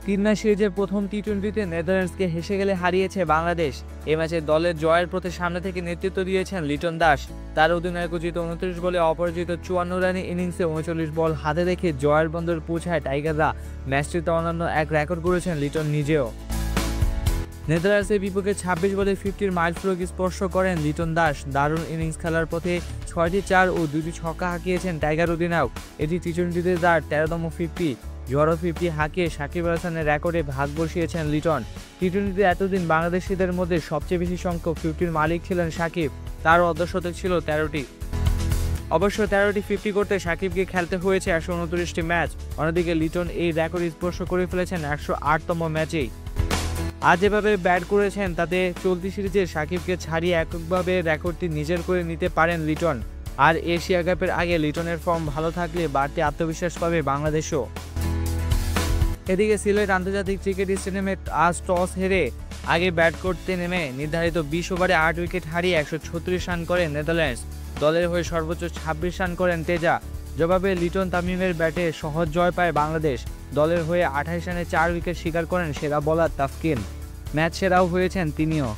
3 match সিরিজের প্রথম টি-20তে নেদারল্যান্ডসকে হেসে গেলে হারিয়েছে বাংলাদেশ। এ ম্যাচে দলের জয়ের পথে সামনে থেকে নেতৃত্ব দিয়েছেন লিটন দাস। তার অধিনায়কোচিত 29 বলে অপরাজিত 54 রানের ইনিংসে 39 বল হাতে রেখে জয়ের বন্দর পৌঁছায় টাইগাররা। ম্যাচটিতে অন্যান্য এক রেকর্ড করেছেন লিটন নিজেও। নেদারল্যান্ডসের বিপক্ষে 26 বলে 50-র মাইলফলক স্পর্শ করেন লিটন দাস। দারুণ ইনিংস খেলার পথে 6টি 4 ও 2টি ছক্কা হাঁকিয়েছেন টাইগার অধিনায়ক। এটি টি-20তে তার 13তম 50। জড়ো 50 হাঁকিয়ে সাকিব আল হাসানের রেকর্ডে ভাগ বসিয়েছেন লিটন। টি-20তে এতদিন বাংলাদেশিদের মধ্যে সবচেয়ে বেশি সংখ্যক 50-র মালিক ছিলেন সাকিব। তার অর্ধশতক ছিল 13টি। অবশ্য 13টি 50 করতে সাকিবকে খেলতে হয়েছে 129টি ম্যাচ। অন্যদিকে লিটন এই রেকর্ড স্পর্শ করে ফেলেছেন 108তম ম্যাচেই। আজ যেভাবে ব্যাট করেছেন তাতে চলতি সিরিজে সাকিবকে ছাড়িয়ে এককভাবে রেকর্ডটি নিজের করে নিতে পারেন লিটন। আর এশিয়া কাপের আগে লিটনের ফর্ম ভালো থাকলে বাড়তি আত্মবিশ্বাস পাবে বাংলাদেশও। এদিকে সিলেট আন্তর্জাতিক ক্রিকেট স্টেডিয়ামে আজ টস হেরে আগে ব্যাট করতে নেমে নির্ধারিত 20 ওভারে 8 উইকেট হারিয়ে 136 রান করেন নেদারল্যান্ডস। দলের হয়ে সর্বোচ্চ 26 রান করেন তেজা। জবাবে লিটন তামিমের ব্যাটে সহজ জয় পায় বাংলাদেশ। দলের হয়ে 28 রানে 4 উইকেট শিকার করেন সেরা বোলার তাসকিন। ম্যাচ সেরাও হয়েছেন তিনিও।